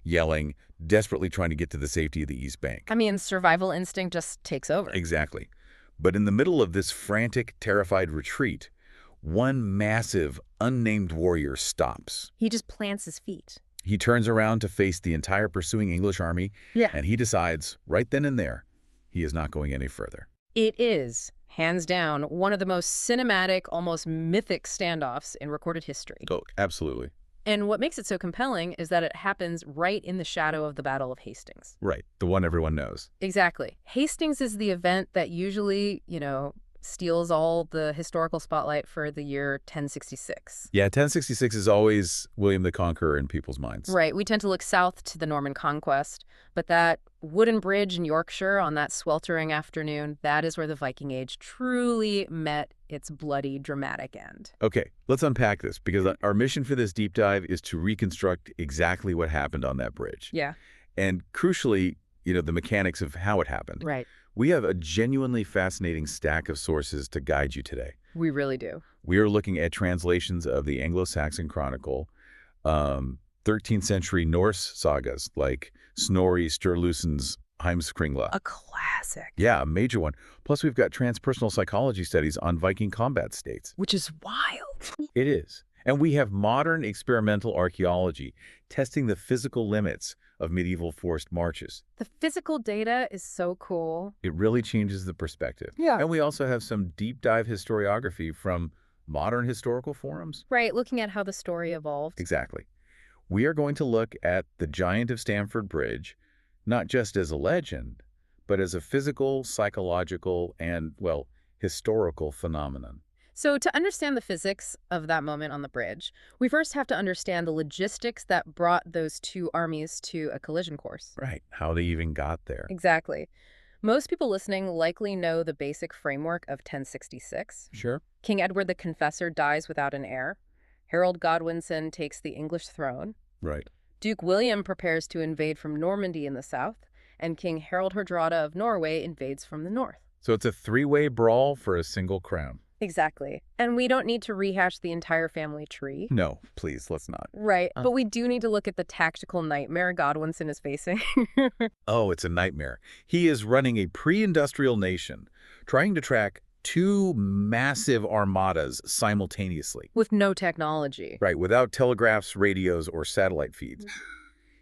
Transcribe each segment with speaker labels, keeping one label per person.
Speaker 1: yelling, desperately trying to get to the safety of the East Bank.
Speaker 2: I mean, survival instinct just takes over.
Speaker 1: Exactly. But in the middle of this frantic, terrified retreat, one massive, unnamed warrior stops.
Speaker 2: He just plants his feet.
Speaker 1: He turns around to face the entire pursuing English army, and he decides, right then and there, he is not going any further.
Speaker 2: It is, hands down, one of the most cinematic, almost mythic standoffs in recorded history.
Speaker 1: Oh, absolutely.
Speaker 2: And what makes it so compelling is that it happens right in the shadow of the Battle of Hastings.
Speaker 1: Right, the one everyone knows.
Speaker 2: Exactly. Hastings is the event that usually, steals all the historical spotlight for the year 1066.
Speaker 1: Yeah, 1066 is always William the Conqueror in people's minds.
Speaker 2: Right. We tend to look south to the Norman conquest, but that wooden bridge in Yorkshire on that sweltering afternoon, that is where the Viking Age truly met its bloody, dramatic end.
Speaker 1: Okay, let's unpack this, because our mission for this deep dive is to reconstruct exactly what happened on that bridge.
Speaker 2: Yeah.
Speaker 1: And crucially, the mechanics of how it happened.
Speaker 2: Right.
Speaker 1: We have a genuinely fascinating stack of sources to guide you today.
Speaker 2: We really do.
Speaker 1: We are looking at translations of the Anglo-Saxon Chronicle, 13th century Norse sagas like Snorri Sturluson's Heimskringla.
Speaker 2: A classic.
Speaker 1: Yeah, a major one. Plus, we've got transpersonal psychology studies on Viking combat states.
Speaker 2: Which is wild.
Speaker 1: It is. And we have modern experimental archaeology testing the physical limits of medieval forced marches.
Speaker 2: The physical data is so cool.
Speaker 1: It really changes the perspective.
Speaker 2: Yeah.
Speaker 1: And we also have some deep dive historiography from modern historical forums.
Speaker 2: Right, looking at how the story evolved.
Speaker 1: Exactly. We are going to look at the Giant of Stamford Bridge, not just as a legend, but as a physical, psychological, and, well, historical phenomenon.
Speaker 2: So to understand the physics of that moment on the bridge, we first have to understand the logistics that brought those two armies to a collision course.
Speaker 1: Right, how they even got there.
Speaker 2: Exactly. Most people listening likely know the basic framework of 1066.
Speaker 1: Sure.
Speaker 2: King Edward the Confessor dies without an heir. Harold Godwinson takes the English throne.
Speaker 1: Right.
Speaker 2: Duke William prepares to invade from Normandy in the south, and King Harald Hardrada of Norway invades from the north.
Speaker 1: So it's a three-way brawl for a single crown.
Speaker 2: Exactly. And we don't need to rehash the entire family tree.
Speaker 1: No, please, let's not.
Speaker 2: Right. But we do need to look at the tactical nightmare Godwinson is facing.
Speaker 1: Oh, it's a nightmare. He is running a pre-industrial nation, trying to track two massive armadas simultaneously.
Speaker 2: With no technology.
Speaker 1: Right, without telegraphs, radios, or satellite feeds.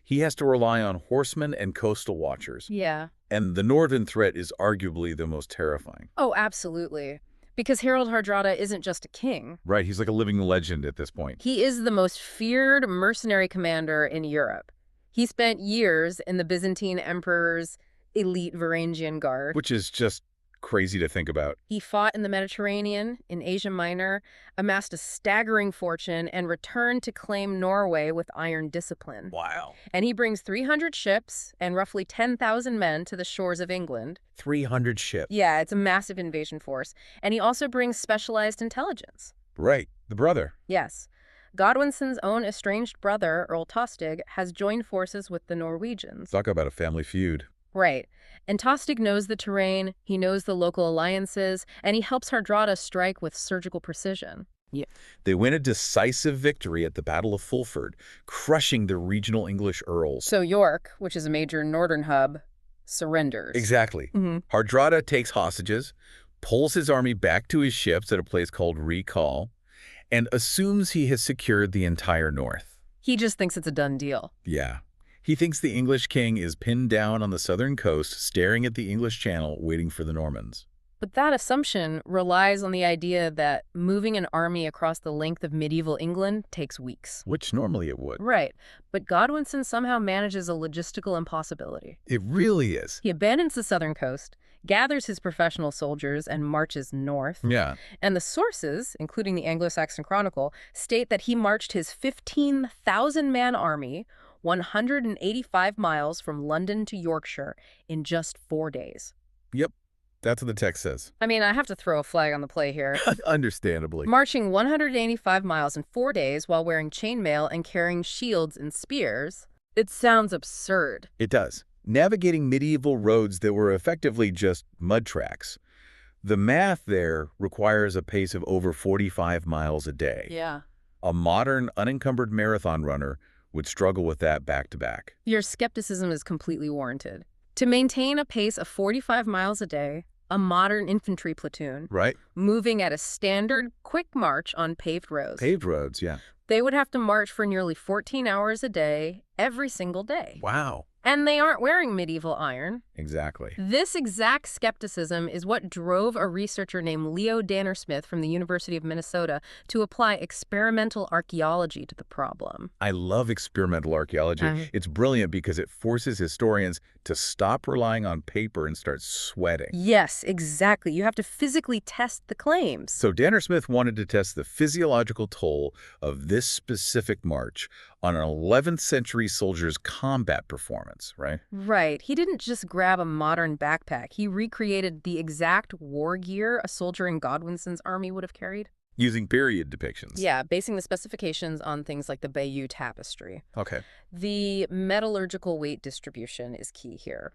Speaker 1: He has to rely on horsemen and coastal watchers.
Speaker 2: Yeah.
Speaker 1: And the northern threat is arguably the most terrifying.
Speaker 2: Oh, absolutely. Because Harald Hardrada isn't just a king.
Speaker 1: Right, he's like a living legend at this point.
Speaker 2: He is the most feared mercenary commander in Europe. He spent years in the Byzantine emperor's elite Varangian guard.
Speaker 1: Which is just crazy to think about.
Speaker 2: He fought in the Mediterranean, in Asia Minor, amassed a staggering fortune, and returned to claim Norway with iron discipline.
Speaker 1: Wow.
Speaker 2: And he brings 300 ships and roughly 10,000 men to the shores of England.
Speaker 1: 300 ships.
Speaker 2: Yeah, it's a massive invasion force. And he also brings specialized intelligence.
Speaker 1: Right, the brother.
Speaker 2: Yes. Godwinson's own estranged brother, Earl Tostig, has joined forces with the Norwegians.
Speaker 1: Talk about a family feud.
Speaker 2: Right. And Tostig knows the terrain, he knows the local alliances, and he helps Hardrada strike with surgical precision. Yeah.
Speaker 1: They win a decisive victory at the Battle of Fulford, crushing the regional English earls.
Speaker 2: So York, which is a major northern hub, surrenders.
Speaker 1: Exactly. Hardrada takes hostages, pulls his army back to his ships at a place called Recall, and assumes he has secured the entire north.
Speaker 2: He just thinks it's a done deal.
Speaker 1: Yeah. He thinks the English king is pinned down on the southern coast, staring at the English Channel, waiting for the Normans.
Speaker 2: But that assumption relies on the idea that moving an army across the length of medieval England takes weeks.
Speaker 1: Which normally it would.
Speaker 2: Right. But Godwinson somehow manages a logistical impossibility.
Speaker 1: It really is.
Speaker 2: He abandons the southern coast, gathers his professional soldiers, and marches north.
Speaker 1: Yeah.
Speaker 2: And the sources, including the Anglo-Saxon Chronicle, state that he marched his 15,000-man army 185 miles from London to Yorkshire in just 4 days.
Speaker 1: Yep. That's what the text says.
Speaker 2: I mean, I have to throw a flag on the play here.
Speaker 1: Understandably.
Speaker 2: Marching 185 miles in 4 days while wearing chainmail and carrying shields and spears, it sounds absurd.
Speaker 1: It does. Navigating medieval roads that were effectively just mud tracks. The math there requires a pace of over 45 miles a day.
Speaker 2: Yeah.
Speaker 1: A modern, unencumbered marathon runner would struggle with that back to back.
Speaker 2: Your skepticism is completely warranted. To maintain a pace of 45 miles a day, a modern infantry platoon,
Speaker 1: Right?
Speaker 2: moving at a standard quick march on paved roads,
Speaker 1: Paved roads, yeah.
Speaker 2: they would have to march for nearly 14 hours a day, every single day.
Speaker 1: Wow.
Speaker 2: And they aren't wearing medieval iron.
Speaker 1: Exactly.
Speaker 2: This exact skepticism is what drove a researcher named Leo Danner-Smith from the University of Minnesota to apply experimental archaeology to the problem.
Speaker 1: I love experimental archaeology. It's brilliant because it forces historians to stop relying on paper and start sweating.
Speaker 2: Yes, exactly. You have to physically test the claims.
Speaker 1: So Danner-Smith wanted to test the physiological toll of this specific march on an 11th century soldier's combat performance, right?
Speaker 2: Right. He didn't just grab a modern backpack. He recreated the exact war gear a soldier in Godwinson's army would have carried.
Speaker 1: Using period depictions.
Speaker 2: Yeah, basing the specifications on things like the Bayeux tapestry.
Speaker 1: Okay.
Speaker 2: The metallurgical weight distribution is key here.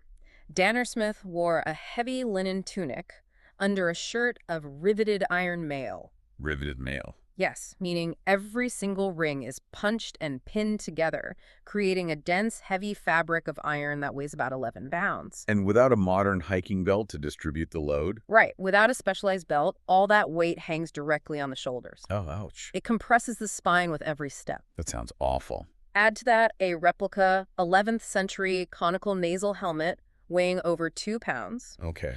Speaker 2: Danner-Smith wore a heavy linen tunic under a shirt of riveted iron mail.
Speaker 1: Riveted mail.
Speaker 2: Yes, meaning every single ring is punched and pinned together, creating a dense, heavy fabric of iron that weighs about 11 pounds.
Speaker 1: And without a modern hiking belt to distribute the load?
Speaker 2: Right. Without a specialized belt, all that weight hangs directly on the shoulders.
Speaker 1: Oh, ouch.
Speaker 2: It compresses the spine with every step.
Speaker 1: That sounds awful.
Speaker 2: Add to that a replica 11th century conical nasal helmet weighing over 2 pounds,
Speaker 1: Okay.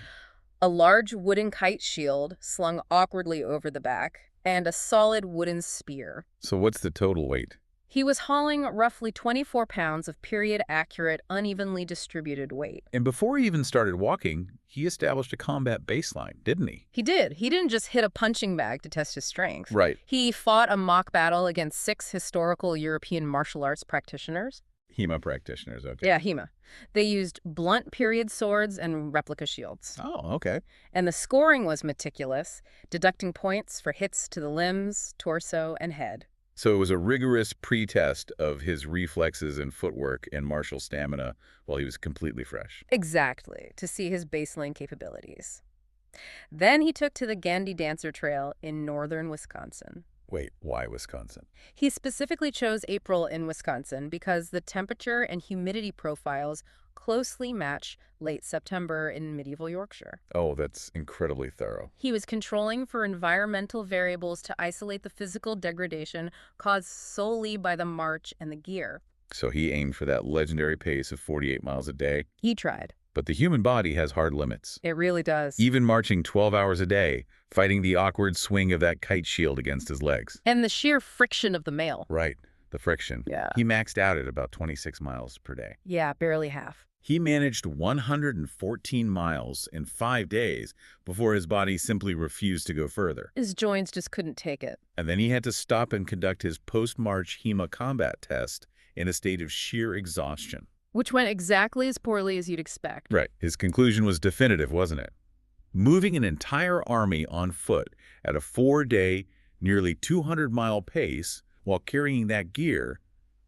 Speaker 2: a large wooden kite shield slung awkwardly over the back, and a solid wooden spear.
Speaker 1: So what's the total weight?
Speaker 2: He was hauling roughly 24 pounds of period-accurate, unevenly distributed weight.
Speaker 1: And before he even started walking, he established a combat baseline, didn't he?
Speaker 2: He did. He didn't just hit a punching bag to test his strength.
Speaker 1: Right.
Speaker 2: He fought a mock battle against 6 historical European martial arts practitioners.
Speaker 1: HEMA practitioners, okay.
Speaker 2: Yeah, HEMA. They used blunt period swords and replica shields.
Speaker 1: Oh, okay.
Speaker 2: And the scoring was meticulous, deducting points for hits to the limbs, torso, and head.
Speaker 1: So it was a rigorous pre-test of his reflexes and footwork and martial stamina while he was completely fresh.
Speaker 2: Exactly, to see his baseline capabilities. Then he took to the Gandy Dancer Trail in northern Wisconsin.
Speaker 1: Wait, why Wisconsin?
Speaker 2: He specifically chose April in Wisconsin because the temperature and humidity profiles closely match late September in medieval Yorkshire.
Speaker 1: Oh, that's incredibly thorough.
Speaker 2: He was controlling for environmental variables to isolate the physical degradation caused solely by the march and the gear.
Speaker 1: So he aimed for that legendary pace of 48 miles a day.
Speaker 2: He tried.
Speaker 1: But the human body has hard limits.
Speaker 2: It really does.
Speaker 1: Even marching 12 hours a day, fighting the awkward swing of that kite shield against his legs.
Speaker 2: And the sheer friction of the mail.
Speaker 1: Right, the friction.
Speaker 2: Yeah.
Speaker 1: He maxed out at about 26 miles per day.
Speaker 2: Yeah, barely half.
Speaker 1: He managed 114 miles in 5 days before his body simply refused to go further.
Speaker 2: His joints just couldn't take it.
Speaker 1: And then he had to stop and conduct his post-march HEMA combat test in a state of sheer exhaustion.
Speaker 2: Which went exactly as poorly as you'd expect.
Speaker 1: Right. His conclusion was definitive, wasn't it? Moving an entire army on foot at a 4-day, nearly 200-mile pace while carrying that gear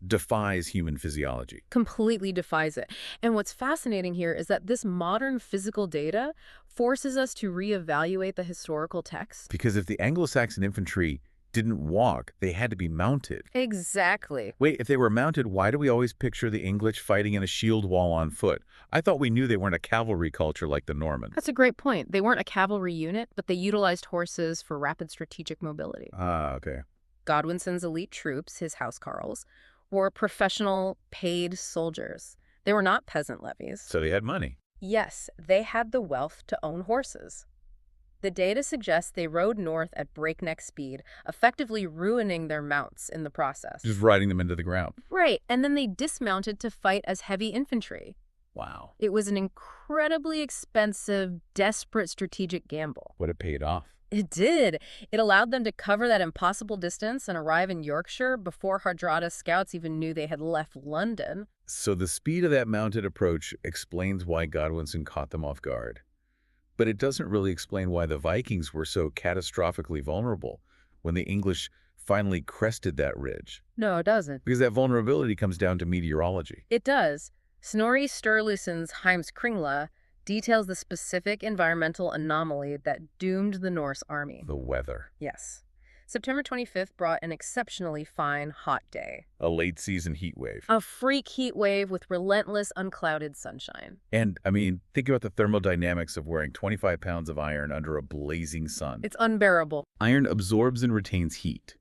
Speaker 1: defies human physiology.
Speaker 2: Completely defies it. And what's fascinating here is that this modern physical data forces us to reevaluate the historical text.
Speaker 1: Because if the Anglo-Saxon infantry didn't walk, they had to be mounted.
Speaker 2: Exactly.
Speaker 1: Wait, if they were mounted, why do we always picture the English fighting in a shield wall on foot? I thought we knew they weren't a cavalry culture like the Normans.
Speaker 2: That's a great point. They weren't a cavalry unit, but they utilized horses for rapid strategic mobility.
Speaker 1: Ah, okay.
Speaker 2: Godwinson's elite troops, his housecarls, were professional, paid soldiers. They were not peasant levies.
Speaker 1: So they had money.
Speaker 2: Yes, they had the wealth to own horses. The data suggests they rode north at breakneck speed, effectively ruining their mounts in the process.
Speaker 1: Just riding them into the ground.
Speaker 2: Right, and then they dismounted to fight as heavy infantry.
Speaker 1: Wow.
Speaker 2: It was an incredibly expensive, desperate strategic gamble.
Speaker 1: But it paid off.
Speaker 2: It did. It allowed them to cover that impossible distance and arrive in Yorkshire before Hardrada's scouts even knew they had left London.
Speaker 1: So the speed of that mounted approach explains why Godwinson caught them off guard. But it doesn't really explain why the Vikings were so catastrophically vulnerable when the English finally crested that ridge.
Speaker 2: No, it doesn't.
Speaker 1: Because that vulnerability comes down to meteorology.
Speaker 2: It does. Snorri Sturluson's Heimskringla details the specific environmental anomaly that doomed the Norse army.
Speaker 1: The weather.
Speaker 2: Yes. September 25th brought an exceptionally fine, hot day.
Speaker 1: A late-season heat wave.
Speaker 2: A freak heat wave with relentless, unclouded sunshine.
Speaker 1: And, I mean, think about the thermodynamics of wearing 25 pounds of iron under a blazing sun.
Speaker 2: It's unbearable.
Speaker 1: Iron absorbs and retains heat.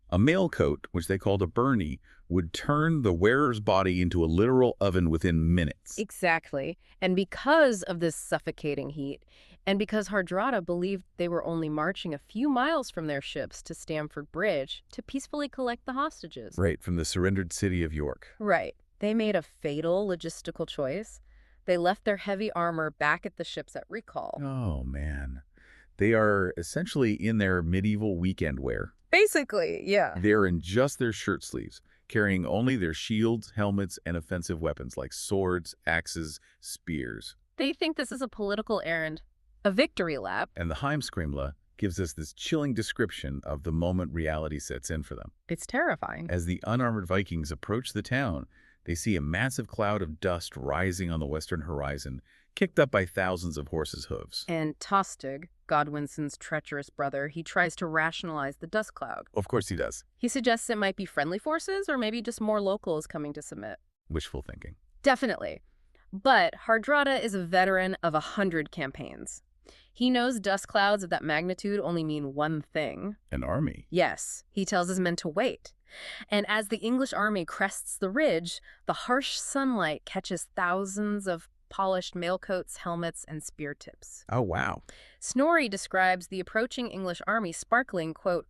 Speaker 1: A mail coat, which they called a byrnie, would turn the wearer's body into a literal oven within minutes.
Speaker 2: Exactly. And because of this suffocating heat, and because Hardrada believed they were only marching a few miles from their ships to Stamford Bridge to peacefully collect the hostages.
Speaker 1: Right, from the surrendered city of York.
Speaker 2: Right. They made a fatal logistical choice. They left their heavy armor back at the ships at recall.
Speaker 1: Oh, man. They are essentially in their medieval weekend wear.
Speaker 2: Basically, yeah.
Speaker 1: They're in just their shirt sleeves, carrying only their shields, helmets, and offensive weapons like swords, axes, spears.
Speaker 2: They think this is a political errand, a victory lap.
Speaker 1: And the Heimskringla gives us this chilling description of the moment reality sets in for them.
Speaker 2: It's terrifying.
Speaker 1: As the unarmored Vikings approach the town, they see a massive cloud of dust rising on the western horizon, kicked up by thousands of horses' hooves.
Speaker 2: And Tostig, Godwinson's treacherous brother, he tries to rationalize the dust cloud.
Speaker 1: Of course he does.
Speaker 2: He suggests it might be friendly forces or maybe just more locals coming to submit.
Speaker 1: Wishful thinking.
Speaker 2: Definitely. But Hardrada is a veteran of 100 campaigns. He knows dust clouds of that magnitude only mean one thing.
Speaker 1: An army.
Speaker 2: Yes, he tells his men to wait. And as the English army crests the ridge, the harsh sunlight catches thousands of polished mailcoats, helmets, and spear tips.
Speaker 1: Oh, wow.
Speaker 2: Snorri describes the approaching English army sparkling, quote,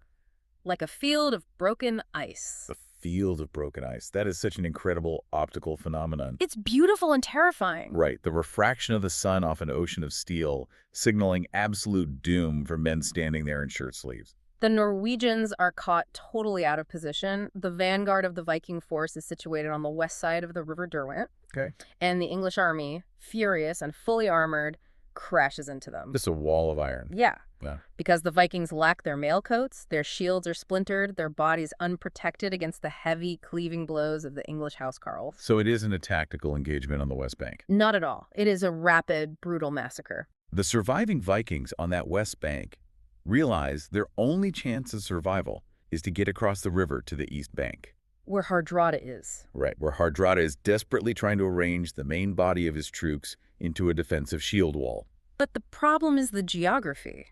Speaker 2: like a field of broken ice.
Speaker 1: The field of broken ice. That is such an incredible optical phenomenon.
Speaker 2: It's beautiful and terrifying.
Speaker 1: Right, the refraction of the sun off an ocean of steel, signaling absolute doom for men standing there in shirt sleeves.
Speaker 2: The Norwegians are caught totally out of position. The vanguard of the Viking force is situated on the west side of the River Derwent.
Speaker 1: Okay.
Speaker 2: And the English army, furious and fully armored, crashes into them.
Speaker 1: Just a wall of iron.
Speaker 2: Yeah.
Speaker 1: Yeah.
Speaker 2: Because the Vikings lack their mailcoats, their shields are splintered, their bodies unprotected against the heavy, cleaving blows of the English housecarls.
Speaker 1: So it isn't a tactical engagement on the West Bank.
Speaker 2: Not at all. It is a rapid, brutal massacre.
Speaker 1: The surviving Vikings on that West Bank realize their only chance of survival is to get across the river to the East Bank.
Speaker 2: Where Hardrada is.
Speaker 1: Right, where Hardrada is desperately trying to arrange the main body of his troops into a defensive shield wall.
Speaker 2: But the problem is the geography.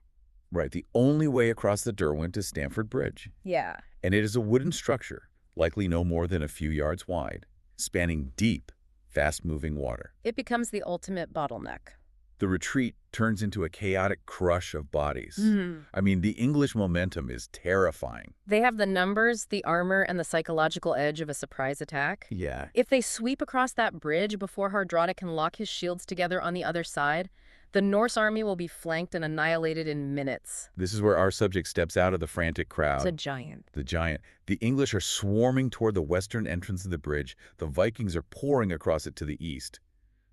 Speaker 1: Right, the only way across the Derwent is Stamford Bridge.
Speaker 2: Yeah.
Speaker 1: And it is a wooden structure, likely no more than a few yards wide, spanning deep, fast-moving water.
Speaker 2: It becomes the ultimate bottleneck.
Speaker 1: The retreat turns into a chaotic crush of bodies. I mean, the English momentum is terrifying.
Speaker 2: They have the numbers, the armor, and the psychological edge of a surprise attack.
Speaker 1: Yeah.
Speaker 2: If they sweep across that bridge before Hardrada can lock his shields together on the other side, the Norse army will be flanked and annihilated in minutes.
Speaker 1: This is where our subject steps out of the frantic crowd.
Speaker 2: It's a giant.
Speaker 1: The giant. The English are swarming toward the western entrance of the bridge. The Vikings are pouring across it to the east.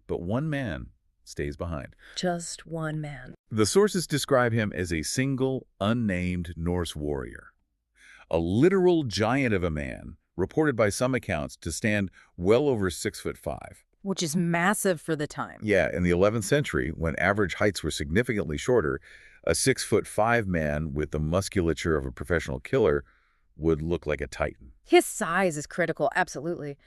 Speaker 1: But one man stays behind.
Speaker 2: Just one man.
Speaker 1: The sources describe him as a single, unnamed Norse warrior. A literal giant of a man, reported by some accounts to stand well over 6'5".
Speaker 2: Which is massive for the time.
Speaker 1: Yeah, in the 11th century, when average heights were significantly shorter, a 6'5" man with the musculature of a professional killer would look like a titan.
Speaker 2: His size is critical, absolutely.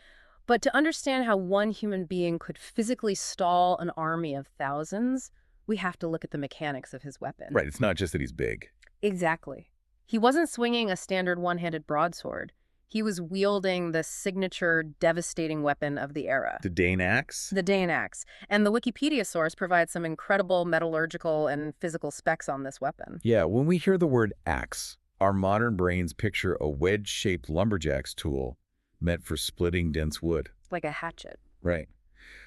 Speaker 2: But to understand how one human being could physically stall an army of thousands, we have to look at the mechanics of his weapon.
Speaker 1: Right, it's not just that he's big.
Speaker 2: Exactly. He wasn't swinging a standard one-handed broadsword. He was wielding the signature devastating weapon of the era.
Speaker 1: The Dane axe?
Speaker 2: The Dane axe. And the Wikipedia source provides some incredible metallurgical and physical specs on this weapon.
Speaker 1: Yeah, when we hear the word axe, our modern brains picture a wedge-shaped lumberjack's tool meant for splitting dense wood.
Speaker 2: Like a hatchet.
Speaker 1: Right.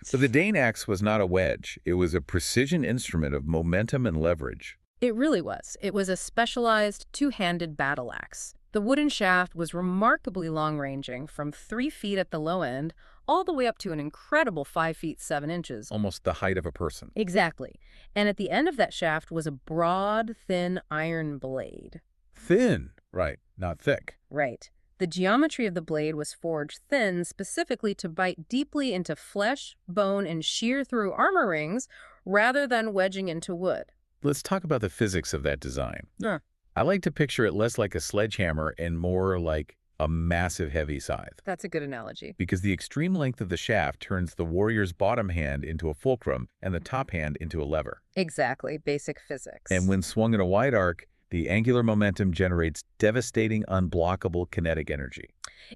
Speaker 1: So the Dane axe was not a wedge. It was a precision instrument of momentum and leverage.
Speaker 2: It really was. It was a specialized two-handed battle axe. The wooden shaft was remarkably long-ranging, from 3 feet at the low end all the way up to an incredible 5 feet 7 inches.
Speaker 1: Almost the height of a person.
Speaker 2: Exactly. And at the end of that shaft was a broad, thin iron blade.
Speaker 1: Thin. Right, not thick.
Speaker 2: Right. The geometry of the blade was forged thin specifically to bite deeply into flesh, bone, and shear through armor rings rather than wedging into wood.
Speaker 1: Let's talk about the physics of that design.
Speaker 2: Yeah.
Speaker 1: I like to picture it less like a sledgehammer and more like a massive heavy scythe,
Speaker 2: That's a good analogy.
Speaker 1: because the extreme length of the shaft turns the warrior's bottom hand into a fulcrum and the top hand into a lever.
Speaker 2: Exactly, basic
Speaker 1: And
Speaker 2: physics.
Speaker 1: when swung in a wide arc, the angular momentum generates devastating, unblockable kinetic energy.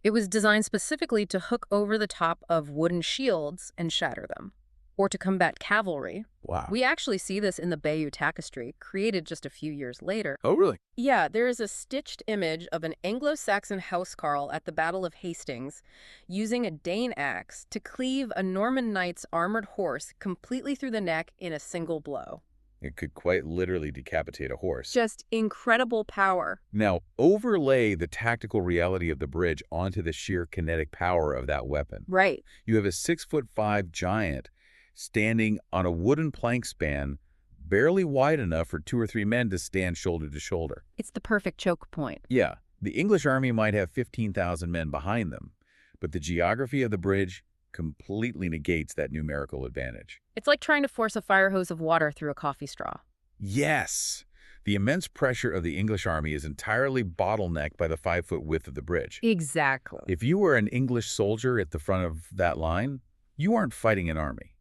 Speaker 2: It was designed specifically to hook over the top of wooden shields and shatter them, or to combat cavalry.
Speaker 1: Wow.
Speaker 2: We actually see this in the Bayeux Tapestry, created just a few years later.
Speaker 1: Oh, really?
Speaker 2: Yeah, there is a stitched image of an Anglo-Saxon housecarl at the Battle of Hastings using a Dane axe to cleave a Norman knight's armored horse completely through the neck in a single blow.
Speaker 1: It could quite literally decapitate a horse.
Speaker 2: Just incredible power.
Speaker 1: Now, overlay the tactical reality of the bridge onto the sheer kinetic power of that weapon.
Speaker 2: Right.
Speaker 1: You have a 6'5" giant standing on a wooden plank span barely wide enough for 2 or 3 men to stand shoulder to shoulder.
Speaker 2: It's the perfect choke point.
Speaker 1: Yeah, the English army might have 15,000 men behind them, but the geography of the bridge completely negates that numerical advantage.
Speaker 2: It's like trying to force a fire hose of water through a coffee straw.
Speaker 1: Yes! The immense pressure of the English army is entirely bottlenecked by the 5-foot width of the bridge.
Speaker 2: Exactly.
Speaker 1: If you were an English soldier at the front of that line, you aren't fighting an army.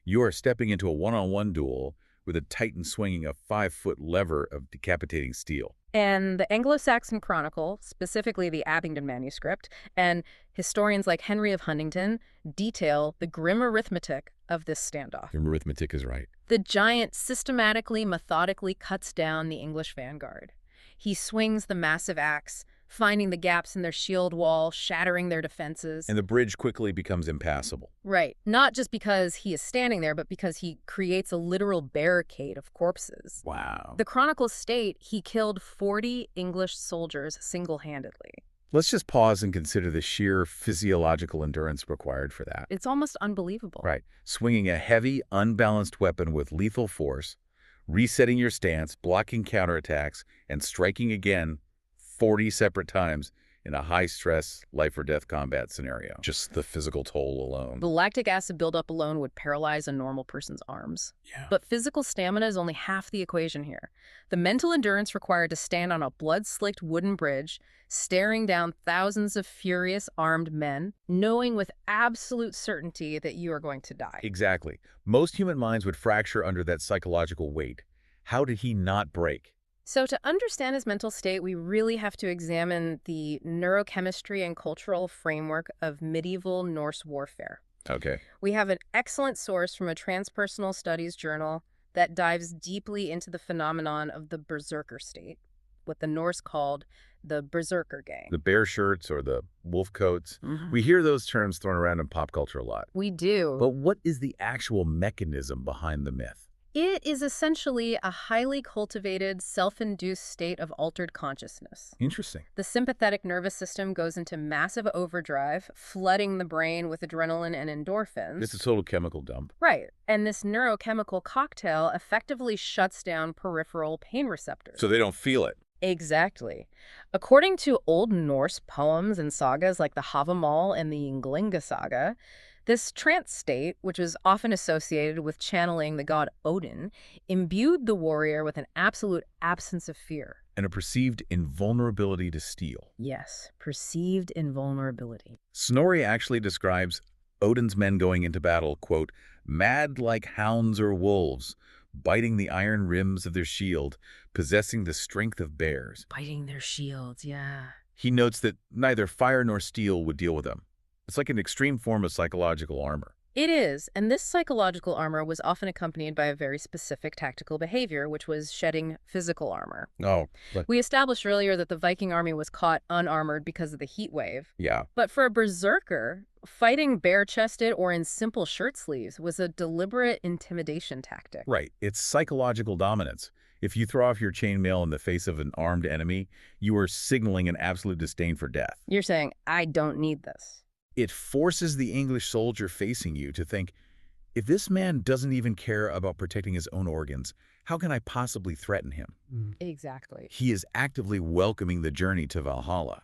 Speaker 1: You are stepping into a one-on-one duel with a titan swinging a 5-foot lever of decapitating steel.
Speaker 2: And the Anglo-Saxon Chronicle, specifically the Abingdon manuscript, and historians like Henry of Huntingdon detail the grim arithmetic of this standoff.
Speaker 1: Your arithmetic is right.
Speaker 2: The giant systematically, methodically cuts down the English vanguard. He swings the massive axe, finding the gaps in their shield wall, shattering their defenses.
Speaker 1: And the bridge quickly becomes impassable.
Speaker 2: Right. Not just because he is standing there, but because he creates a literal barricade of corpses.
Speaker 1: Wow.
Speaker 2: The chronicles state he killed 40 English soldiers single-handedly.
Speaker 1: Let's just pause and consider the sheer physiological endurance required for that.
Speaker 2: It's almost unbelievable.
Speaker 1: Right. Swinging a heavy, unbalanced weapon with lethal force, resetting your stance, blocking counterattacks, and striking again 40 separate times in a high-stress, life-or-death combat scenario. Just the physical toll alone.
Speaker 2: The lactic acid buildup alone would paralyze a normal person's arms.
Speaker 1: Yeah.
Speaker 2: But physical stamina is only half the equation here. The mental endurance required to stand on a blood-slicked wooden bridge, staring down thousands of furious armed men, knowing with absolute certainty that you are going to die.
Speaker 1: Exactly. Most human minds would fracture under that psychological weight. How did he not break?
Speaker 2: So to understand his mental state, we really have to examine the neurochemistry and cultural framework of medieval Norse warfare.
Speaker 1: Okay.
Speaker 2: We have an excellent source from a transpersonal studies journal that dives deeply into the phenomenon of the berserker state, what the Norse called the berserker gang.
Speaker 1: The bear shirts or the wolf coats.
Speaker 2: Mhm.
Speaker 1: We hear those terms thrown around in pop culture a lot.
Speaker 2: We do.
Speaker 1: But what is the actual mechanism behind the myth?
Speaker 2: It is essentially a highly cultivated, self-induced state of altered consciousness.
Speaker 1: Interesting.
Speaker 2: The sympathetic nervous system goes into massive overdrive, flooding the brain with adrenaline and endorphins.
Speaker 1: It's a total chemical dump.
Speaker 2: Right. And this neurochemical cocktail effectively shuts down peripheral pain receptors.
Speaker 1: So they don't feel it.
Speaker 2: Exactly. According to Old Norse poems and sagas like the Havamal and the Ynglinga saga, this trance state, which was often associated with channeling the god Odin, imbued the warrior with an absolute absence of fear.
Speaker 1: And a perceived invulnerability to steel.
Speaker 2: Yes, perceived invulnerability.
Speaker 1: Snorri actually describes Odin's men going into battle, quote, mad like hounds or wolves, biting the iron rims of their shield, possessing the strength of bears.
Speaker 2: Biting their shields, yeah.
Speaker 1: He notes that neither fire nor steel would deal with them. It's like an extreme form of psychological armor.
Speaker 2: It is, and this psychological armor was often accompanied by a very specific tactical behavior, which was shedding physical armor.
Speaker 1: Oh, but
Speaker 2: We established earlier that the Viking army was caught unarmored because of the heat wave.
Speaker 1: yeah.
Speaker 2: But for a berserker, fighting bare-chested or in simple shirt sleeves was a deliberate intimidation tactic.
Speaker 1: Right. It's psychological dominance. If you throw off your chainmail in the face of an armed enemy, you are signaling an absolute disdain for death.
Speaker 2: You're saying, I don't need this.
Speaker 1: It forces the English soldier facing you to think, if this man doesn't even care about protecting his own organs, how can I possibly threaten him?
Speaker 2: Exactly.
Speaker 1: He is actively welcoming the journey to Valhalla.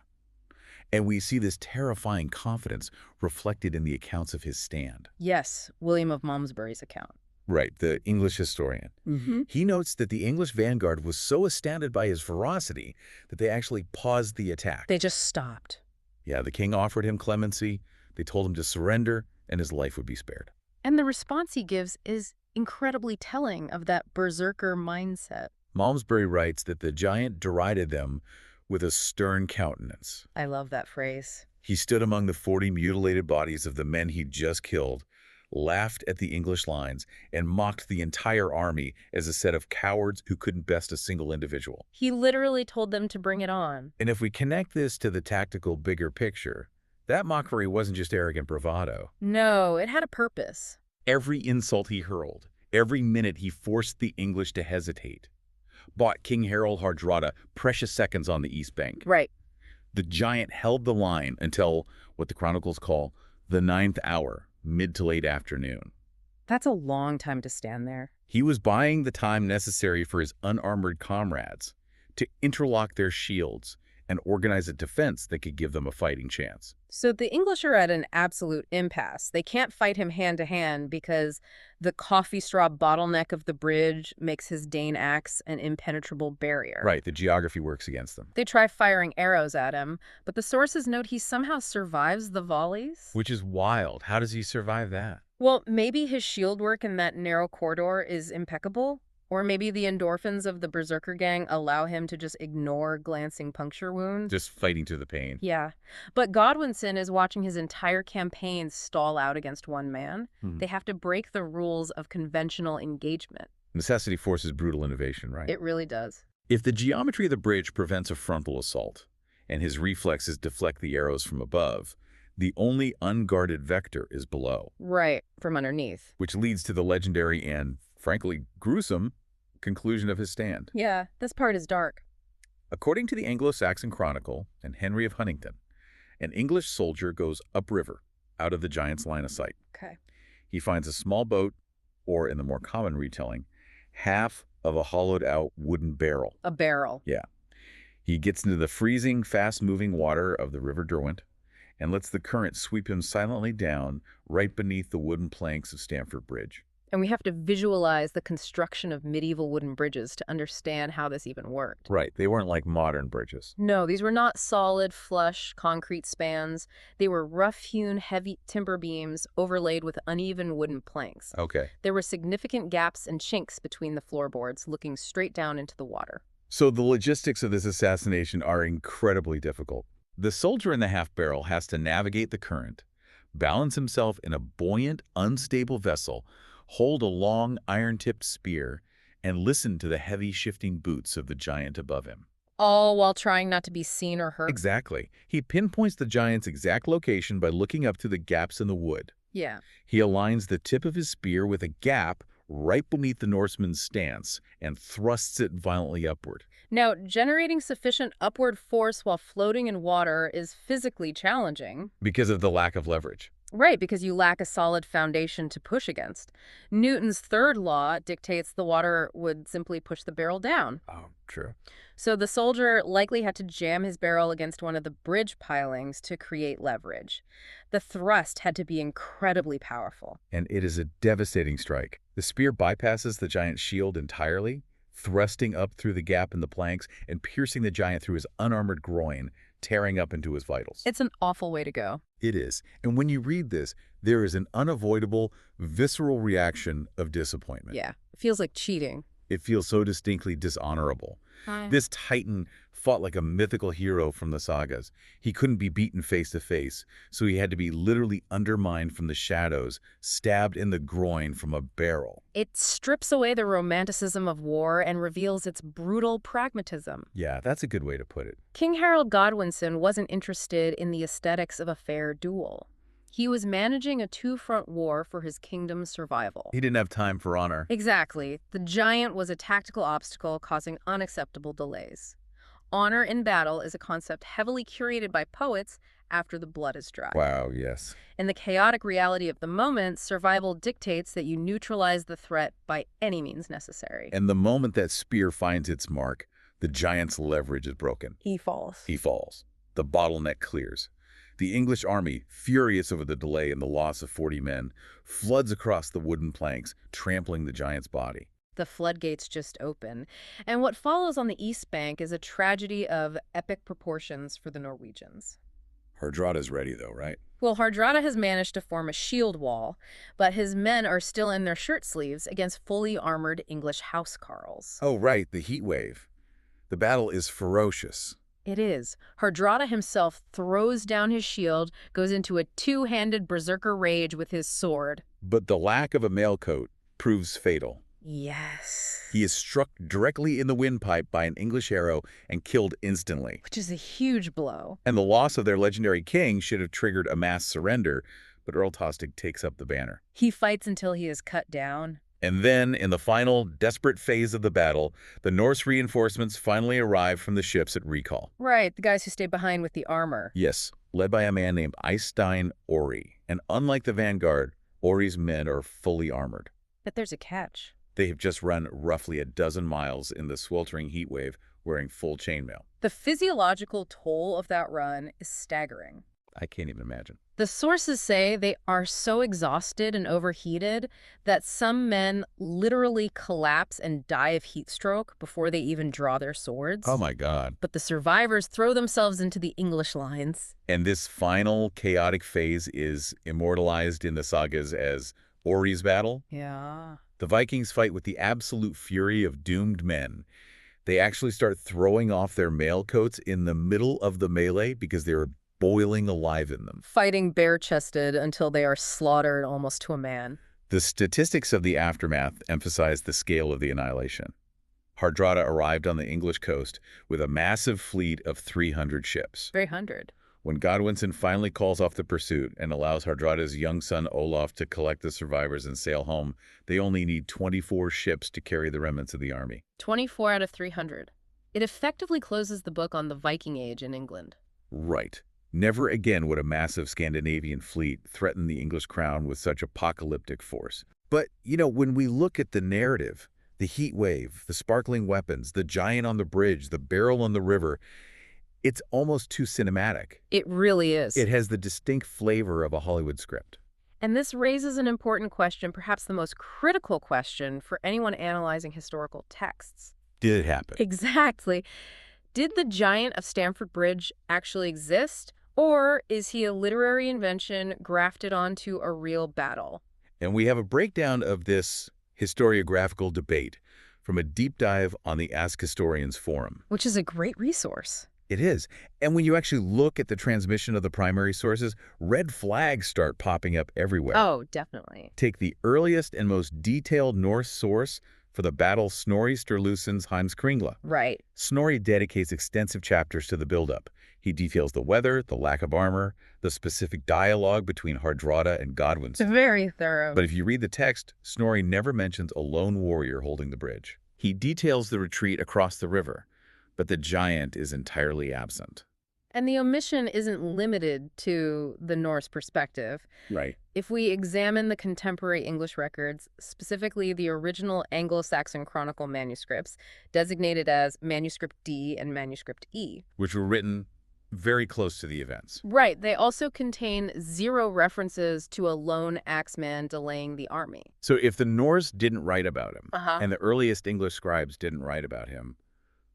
Speaker 1: And we see this terrifying confidence reflected in the accounts of his stand.
Speaker 2: Yes, William of Malmesbury's account.
Speaker 1: Right, the English historian. He notes that the English vanguard was so astounded by his ferocity that they actually paused the attack.
Speaker 2: They just stopped.
Speaker 1: Yeah, the king offered him clemency, they told him to surrender, and his life would be spared.
Speaker 2: And the response he gives is incredibly telling of that berserker mindset.
Speaker 1: Malmesbury writes that the giant derided them with a stern countenance.
Speaker 2: I love that phrase.
Speaker 1: He stood among the 40 mutilated bodies of the men he'd just killed, laughed at the English lines, and mocked the entire army as a set of cowards who couldn't best a single individual.
Speaker 2: He literally told them to bring it on.
Speaker 1: And if we connect this to the tactical bigger picture, that mockery wasn't just arrogant bravado.
Speaker 2: No, it had a purpose.
Speaker 1: Every insult he hurled, every minute he forced the English to hesitate, bought King Harald Hardrada precious seconds on the East Bank.
Speaker 2: Right.
Speaker 1: The giant held the line until what the chronicles call the 9th hour, mid to late afternoon.
Speaker 2: That's a long time to stand there.
Speaker 1: He was buying the time necessary for his unarmored comrades to interlock their shields and organize a defense that could give them a fighting chance.
Speaker 2: So the English are at an absolute impasse. They can't fight him hand to hand because the coffee straw bottleneck of the bridge makes his Dane axe an impenetrable barrier.
Speaker 1: Right, the geography works against them.
Speaker 2: They try firing arrows at him, but the sources note he somehow survives the volleys.
Speaker 1: Which is wild. How does he survive that?
Speaker 2: Well, maybe his shield work in that narrow corridor is impeccable. Or maybe the endorphins of the Berserker gang allow him to just ignore glancing puncture wounds.
Speaker 1: Just fighting through the pain.
Speaker 2: Yeah. But Godwinson is watching his entire campaign stall out against one man. They have to break the rules of conventional engagement.
Speaker 1: Necessity forces brutal innovation, right?
Speaker 2: It really does.
Speaker 1: If the geometry of the bridge prevents a frontal assault, and his reflexes deflect the arrows from above, the only unguarded vector is below.
Speaker 2: Right, from underneath.
Speaker 1: Which leads to the legendary and, frankly, gruesome conclusion of his stand.
Speaker 2: Yeah, this part is dark.
Speaker 1: According to the Anglo-Saxon Chronicle and Henry of Huntingdon, an English soldier goes upriver, out of the giant's line of sight.
Speaker 2: Okay.
Speaker 1: He finds a small boat, or in the more common retelling, half of a hollowed-out wooden barrel.
Speaker 2: A barrel.
Speaker 1: Yeah. He gets into the freezing, fast-moving water of the River Derwent and lets the current sweep him silently down right beneath the wooden planks of Stamford Bridge.
Speaker 2: And we have to visualize the construction of medieval wooden bridges to understand how this even worked.
Speaker 1: Right. They weren't like modern bridges.
Speaker 2: No, these were not solid, flush, concrete spans. They were rough-hewn, heavy timber beams overlaid with uneven wooden planks.
Speaker 1: Okay.
Speaker 2: There were significant gaps and chinks between the floorboards, looking straight down into the water.
Speaker 1: So the logistics of this assassination are incredibly difficult. The soldier in the half-barrel has to navigate the current, balance himself in a buoyant, unstable vessel, hold a long, iron-tipped spear, and listen to the heavy, shifting boots of the giant above him.
Speaker 2: All while trying not to be seen or hurt.
Speaker 1: Exactly. He pinpoints the giant's exact location by looking up through the gaps in the wood.
Speaker 2: Yeah.
Speaker 1: He aligns the tip of his spear with a gap right beneath the Norseman's stance and thrusts it violently upward.
Speaker 2: Now, generating sufficient upward force while floating in water is physically challenging.
Speaker 1: Because of the lack of leverage.
Speaker 2: Right, because you lack a solid foundation to push against. Newton's third law dictates the water would simply push the barrel down.
Speaker 1: Oh, true.
Speaker 2: So the soldier likely had to jam his barrel against one of the bridge pilings to create leverage. The thrust had to be incredibly powerful.
Speaker 1: And it is a devastating strike. The spear bypasses the giant's shield entirely, thrusting up through the gap in the planks and piercing the giant through his unarmored groin, tearing up into his vitals.
Speaker 2: It's an awful way to go.
Speaker 1: It is. And when you read this, there is an unavoidable, visceral reaction of disappointment.
Speaker 2: Yeah, it feels like cheating.
Speaker 1: It feels so distinctly dishonorable. This Titan fought like a mythical hero from the sagas. He couldn't be beaten face to face, so he had to be literally undermined from the shadows, stabbed in the groin from a barrel.
Speaker 2: It strips away the romanticism of war and reveals its brutal pragmatism.
Speaker 1: Yeah, that's a good way to put it.
Speaker 2: King Harald Godwinson wasn't interested in the aesthetics of a fair duel. He was managing a two-front war for his kingdom's survival.
Speaker 1: He didn't have time for honor.
Speaker 2: Exactly. The giant was a tactical obstacle causing unacceptable delays. Honor in battle is a concept heavily curated by poets after the blood is dry.
Speaker 1: Wow, yes.
Speaker 2: In the chaotic reality of the moment, survival dictates that you neutralize the threat by any means necessary.
Speaker 1: And the moment that spear finds its mark, the giant's leverage is broken.
Speaker 2: He falls.
Speaker 1: He falls. The bottleneck clears. The English army, furious over the delay and the loss of 40 men, floods across the wooden planks, trampling the giant's body.
Speaker 2: The floodgates just open. And what follows on the east bank is a tragedy of epic proportions for the Norwegians.
Speaker 1: Hardrada's ready, though, right?
Speaker 2: Well, Hardrada has managed to form a shield wall, but his men are still in their shirt sleeves against fully armored English housecarls.
Speaker 1: Oh, right, the heat wave. The battle is ferocious.
Speaker 2: It is. Hardrada himself throws down his shield, goes into a two-handed berserker rage with his sword.
Speaker 1: But the lack of a mailcoat proves fatal.
Speaker 2: Yes.
Speaker 1: He is struck directly in the windpipe by an English arrow and killed instantly.
Speaker 2: Which is a huge blow.
Speaker 1: And the loss of their legendary king should have triggered a mass surrender, but Earl Tostig takes up the banner.
Speaker 2: He fights until he is cut down.
Speaker 1: And then, in the final, desperate phase of the battle, the Norse reinforcements finally arrive from the ships at recall.
Speaker 2: Right, the guys who stayed behind with the armor.
Speaker 1: Yes, led by a man named Eystein Ori. And unlike the vanguard, Ori's men are fully armored.
Speaker 2: But there's a catch.
Speaker 1: They have just run roughly a dozen miles in the sweltering heat wave wearing full chainmail.
Speaker 2: The physiological toll of that run is staggering.
Speaker 1: I can't even imagine.
Speaker 2: The sources say they are so exhausted and overheated that some men literally collapse and die of heat stroke before they even draw their swords.
Speaker 1: Oh my God.
Speaker 2: But the survivors throw themselves into the English lines.
Speaker 1: And this final chaotic phase is immortalized in the sagas as Ori's battle.
Speaker 2: Yeah.
Speaker 1: The Vikings fight with the absolute fury of doomed men. They actually start throwing off their mailcoats in the middle of the melee because they're boiling alive in them.
Speaker 2: Fighting bare-chested until they are slaughtered almost to a man.
Speaker 1: The statistics of the aftermath emphasize the scale of the annihilation. Hardrada arrived on the English coast with a massive fleet of 300 ships.
Speaker 2: 300.
Speaker 1: When Godwinson finally calls off the pursuit and allows Hardrada's young son Olaf to collect the survivors and sail home, they only need 24 ships to carry the remnants of the army.
Speaker 2: 24 out of 300. It effectively closes the book on the Viking Age in England.
Speaker 1: Right. Never again would a massive Scandinavian fleet threaten the English crown with such apocalyptic force. But, when we look at the narrative, the heat wave, the sparkling weapons, the giant on the bridge, the barrel on the river, it's almost too cinematic.
Speaker 2: It really is.
Speaker 1: It has the distinct flavor of a Hollywood script.
Speaker 2: And this raises an important question, perhaps the most critical question for anyone analyzing historical texts.
Speaker 1: Did it happen?
Speaker 2: Exactly. Did the giant of Stamford Bridge actually exist? Or is he a literary invention grafted onto a real battle?
Speaker 1: And we have a breakdown of this historiographical debate from a deep dive on the Ask Historians forum.
Speaker 2: Which is a great resource.
Speaker 1: It is. And when you actually look at the transmission of the primary sources, red flags start popping up everywhere.
Speaker 2: Oh, definitely.
Speaker 1: Take the earliest and most detailed Norse source for the battle, Snorri Sturluson's Heimskringla.
Speaker 2: Right.
Speaker 1: Snorri dedicates extensive chapters to the buildup. He details the weather, the lack of armor, the specific dialogue between Hardrada and Godwinson.
Speaker 2: Very thorough.
Speaker 1: But if you read the text, Snorri never mentions a lone warrior holding the bridge. He details the retreat across the river, but the giant is entirely absent.
Speaker 2: And the omission isn't limited to the Norse perspective.
Speaker 1: Right.
Speaker 2: If we examine the contemporary English records, specifically the original Anglo-Saxon Chronicle manuscripts, designated as Manuscript D and Manuscript E.
Speaker 1: Which were written very close to the events.
Speaker 2: Right. They also contain 0 references to a lone axeman delaying the army.
Speaker 1: So if the Norse didn't write about him,
Speaker 2: Uh-huh.
Speaker 1: and the earliest English scribes didn't write about him,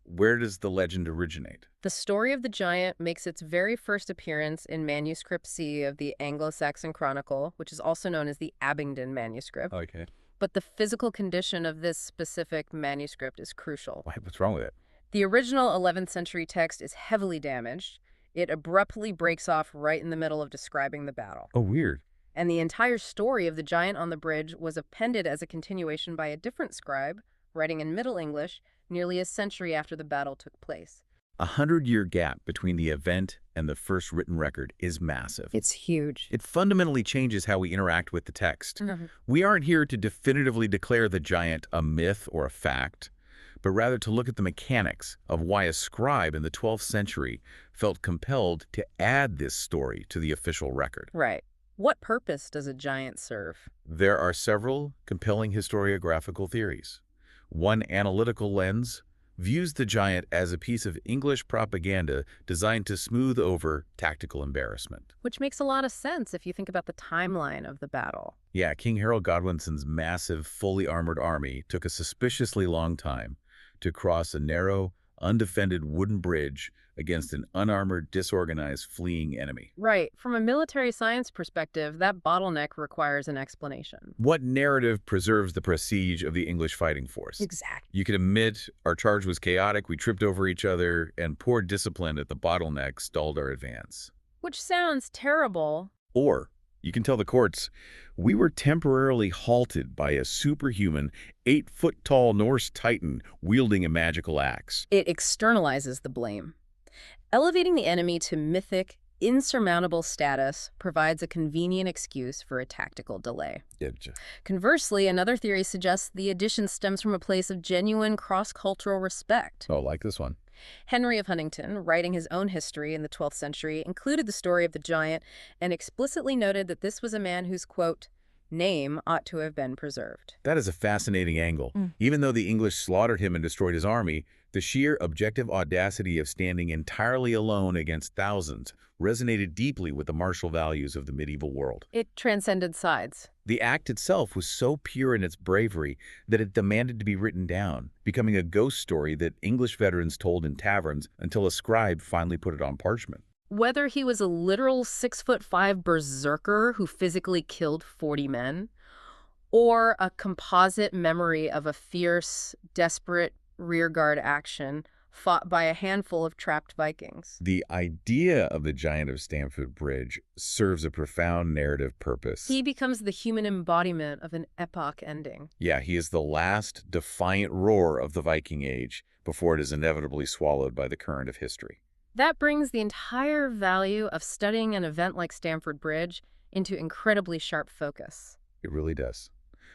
Speaker 1: where does the legend originate?
Speaker 2: The story of the giant makes its very first appearance in Manuscript C of the Anglo-Saxon Chronicle, which is also known as the Abingdon manuscript.
Speaker 1: Okay.
Speaker 2: But the physical condition of this specific manuscript is crucial.
Speaker 1: What's wrong with it?
Speaker 2: The original 11th century text is heavily damaged. It abruptly breaks off right in the middle of describing the battle.
Speaker 1: Oh, weird.
Speaker 2: And the entire story of the giant on the bridge was appended as a continuation by a different scribe, writing in Middle English, nearly a century after the battle took place.
Speaker 1: 100-year gap between the event and the first written record is massive.
Speaker 2: It's huge.
Speaker 1: It fundamentally changes how we interact with the text.
Speaker 2: Mm-hmm.
Speaker 1: We aren't here to definitively declare the giant a myth or a fact, but rather to look at the mechanics of why a scribe in the 12th century felt compelled to add this story to the official record.
Speaker 2: Right. What purpose does a giant serve?
Speaker 1: There are several compelling historiographical theories. One analytical lens views the giant as a piece of English propaganda designed to smooth over tactical embarrassment.
Speaker 2: Which makes a lot of sense if you think about the timeline of the battle.
Speaker 1: Yeah, King Harold Godwinson's massive, fully armored army took a suspiciously long time to cross a narrow, undefended wooden bridge against an unarmored, disorganized, fleeing enemy.
Speaker 2: Right. From a military science perspective, that bottleneck requires an explanation.
Speaker 1: What narrative preserves the prestige of the English fighting force?
Speaker 2: Exactly.
Speaker 1: You can admit our charge was chaotic, we tripped over each other, and poor discipline at the bottleneck stalled our advance.
Speaker 2: Which sounds terrible.
Speaker 1: Or you can tell the courts, we were temporarily halted by a superhuman, 8-foot-tall Norse titan wielding a magical axe.
Speaker 2: It externalizes the blame. Elevating the enemy to mythic, insurmountable status provides a convenient excuse for a tactical delay. Conversely, another theory suggests the addition stems from a place of genuine cross-cultural respect.
Speaker 1: Oh, like this one.
Speaker 2: Henry of Huntingdon, writing his own history in the 12th century, included the story of the giant and explicitly noted that this was a man whose, quote, name ought to have been preserved.
Speaker 1: That is a fascinating angle. Even though the English slaughtered him and destroyed his army, the sheer objective audacity of standing entirely alone against thousands resonated deeply with the martial values of the medieval world.
Speaker 2: It transcended sides.
Speaker 1: The act itself was so pure in its bravery that it demanded to be written down, becoming a ghost story that English veterans told in taverns until a scribe finally put it on parchment.
Speaker 2: Whether he was a literal 6'5" berserker who physically killed 40 men, or a composite memory of a fierce, desperate rearguard action fought by a handful of trapped Vikings.
Speaker 1: The idea of the giant of Stamford Bridge serves a profound narrative purpose.
Speaker 2: He becomes the human embodiment of an epoch ending.
Speaker 1: Yeah, he is the last defiant roar of the Viking Age before it is inevitably swallowed by the current of history.
Speaker 2: That brings the entire value of studying an event like Stamford Bridge into incredibly sharp focus.
Speaker 1: It really does.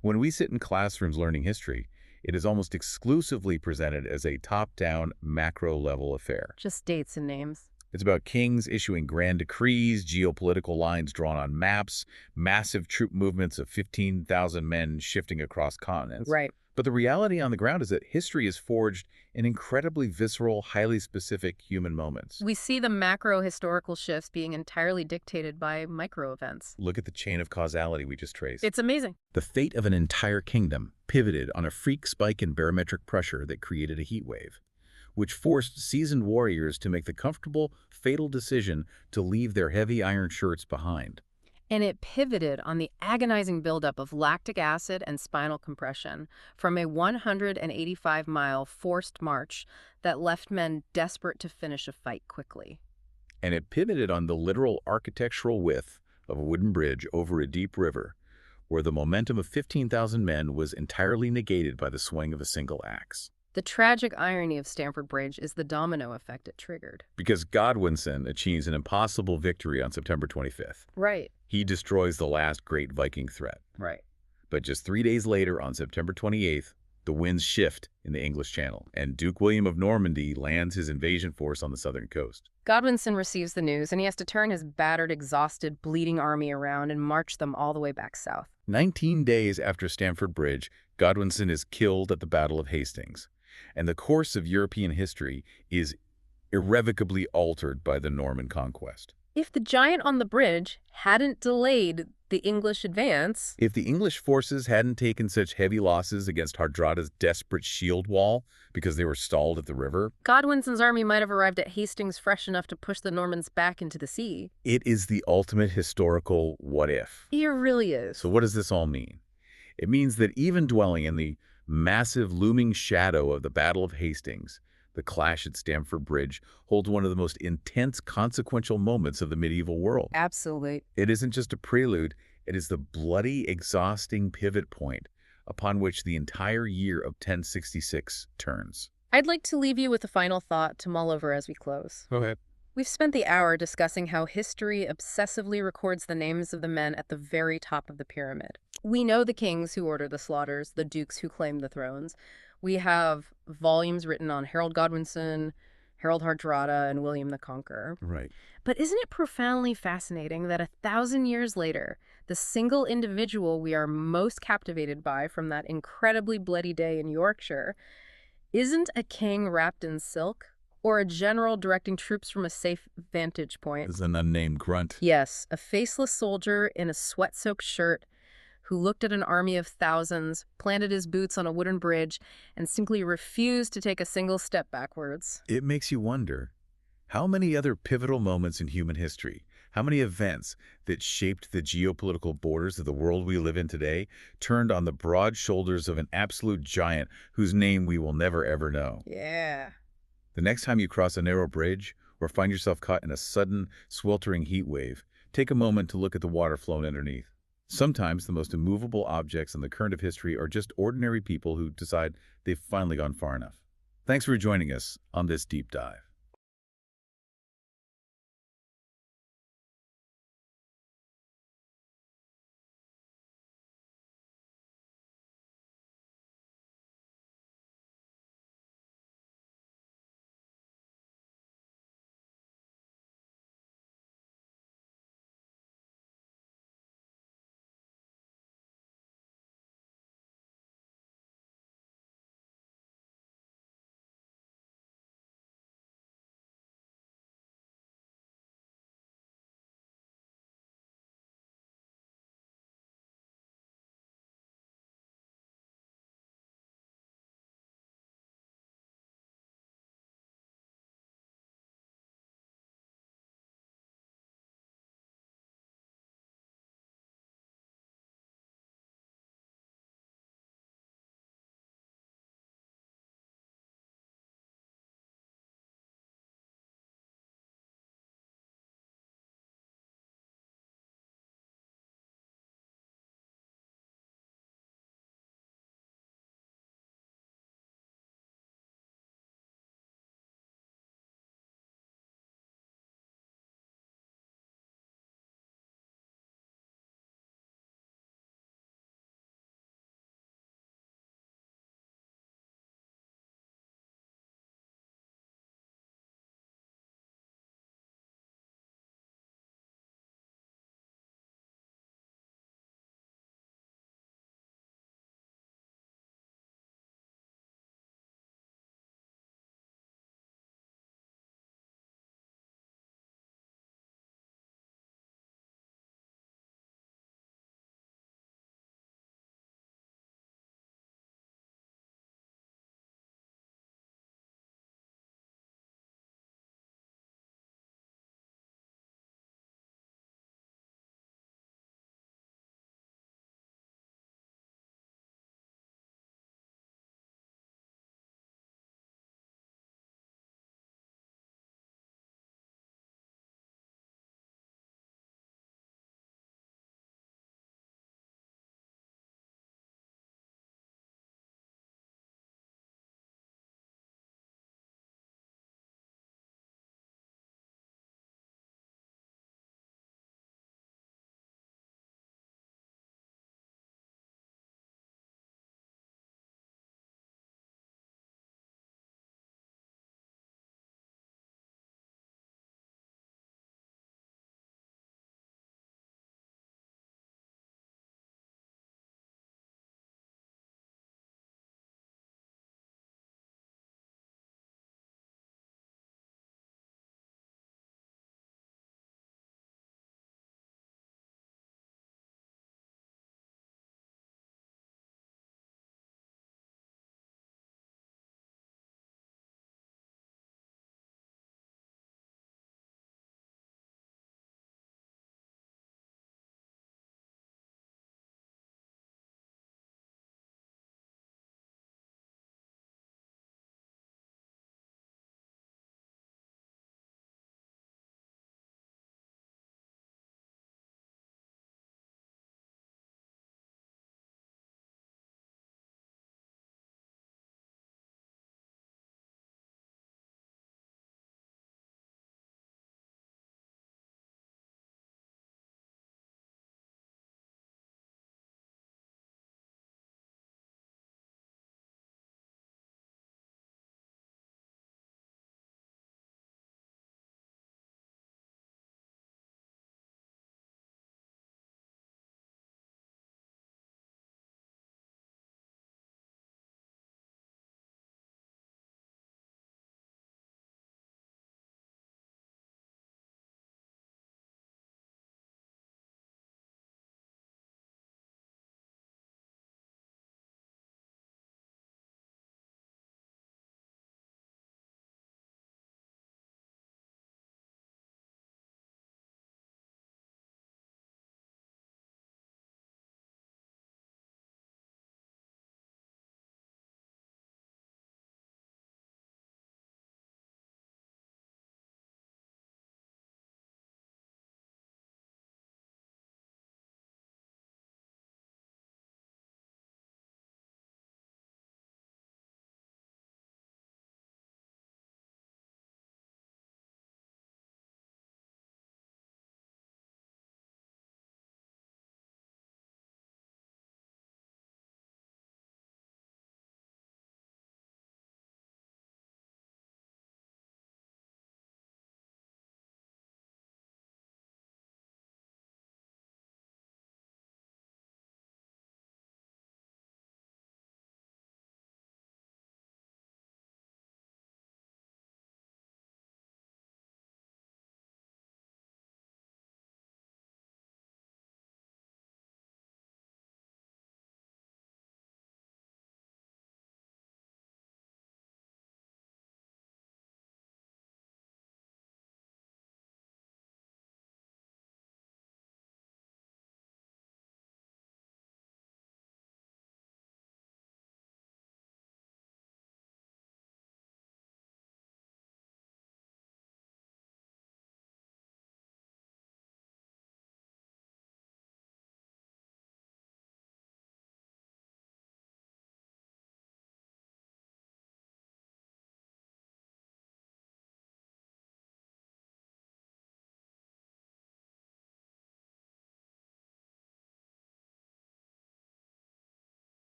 Speaker 1: When we sit in classrooms learning history, it is almost exclusively presented as a top-down, macro-level affair.
Speaker 2: Just dates and names.
Speaker 1: It's about kings issuing grand decrees, geopolitical lines drawn on maps, massive troop movements of 15,000 men shifting across continents.
Speaker 2: Right.
Speaker 1: But the reality on the ground is that history is forged in incredibly visceral, highly specific human moments.
Speaker 2: We see the macro historical shifts being entirely dictated by micro events.
Speaker 1: Look at the chain of causality we just traced.
Speaker 2: It's amazing.
Speaker 1: The fate of an entire kingdom pivoted on a freak spike in barometric pressure that created a heat wave, which forced seasoned warriors to make the comfortable, fatal decision to leave their heavy iron shirts behind.
Speaker 2: And it pivoted on the agonizing buildup of lactic acid and spinal compression from a 185-mile forced march that left men desperate to finish a fight quickly.
Speaker 1: And it pivoted on the literal architectural width of a wooden bridge over a deep river, where the momentum of 15,000 men was entirely negated by the swing of a single axe.
Speaker 2: The tragic irony of Stamford Bridge is the domino effect it triggered.
Speaker 1: Because Godwinson achieves an impossible victory on September 25th.
Speaker 2: Right.
Speaker 1: He destroys the last great Viking threat.
Speaker 2: Right.
Speaker 1: But just 3 days later, on September 28th, the winds shift in the English Channel, and Duke William of Normandy lands his invasion force on the southern coast.
Speaker 2: Godwinson receives the news, and he has to turn his battered, exhausted, bleeding army around and march them all the way back south.
Speaker 1: 19 days after Stamford Bridge, Godwinson is killed at the Battle of Hastings, and the course of European history is irrevocably altered by the Norman conquest.
Speaker 2: If the giant on the bridge hadn't delayed the English advance...
Speaker 1: If the English forces hadn't taken such heavy losses against Hardrada's desperate shield wall because they were stalled at the river...
Speaker 2: Godwinson's army might have arrived at Hastings fresh enough to push the Normans back into the sea.
Speaker 1: It is the ultimate historical what-if.
Speaker 2: It really is.
Speaker 1: So what does this all mean? It means that even dwelling in the massive looming shadow of the Battle of Hastings, the clash at Stamford Bridge holds one of the most intense, consequential moments of the medieval world.
Speaker 2: Absolutely.
Speaker 1: It isn't just a prelude, it is the bloody, exhausting pivot point upon which the entire year of 1066 turns.
Speaker 2: I'd like to leave you with a final thought to mull over as we close.
Speaker 1: Go ahead.
Speaker 2: We've spent the hour discussing how history obsessively records the names of the men at the very top of the pyramid. We know the kings who ordered the slaughters, the dukes who claimed the thrones. We have volumes written on Harold Godwinson, Harald Hardrada, and William the Conqueror.
Speaker 1: Right.
Speaker 2: But isn't it profoundly fascinating that 1,000 years later, the single individual we are most captivated by from that incredibly bloody day in Yorkshire Isn't a king wrapped in silk? Or a general directing troops from a safe vantage point?
Speaker 1: As an unnamed grunt.
Speaker 2: Yes, a faceless soldier in a sweat-soaked shirt who looked at an army of thousands, planted his boots on a wooden bridge, and simply refused to take a single step backwards.
Speaker 1: It makes you wonder, how many other pivotal moments in human history, how many events that shaped the geopolitical borders of the world we live in today turned on the broad shoulders of an absolute giant whose name we will never ever know?
Speaker 2: Yeah.
Speaker 1: The next time you cross a narrow bridge or find yourself caught in a sudden, sweltering heat wave, take a moment to look at the water flowing underneath. Sometimes the most immovable objects in the current of history are just ordinary people who decide they've finally gone far enough. Thanks for joining us on this deep dive.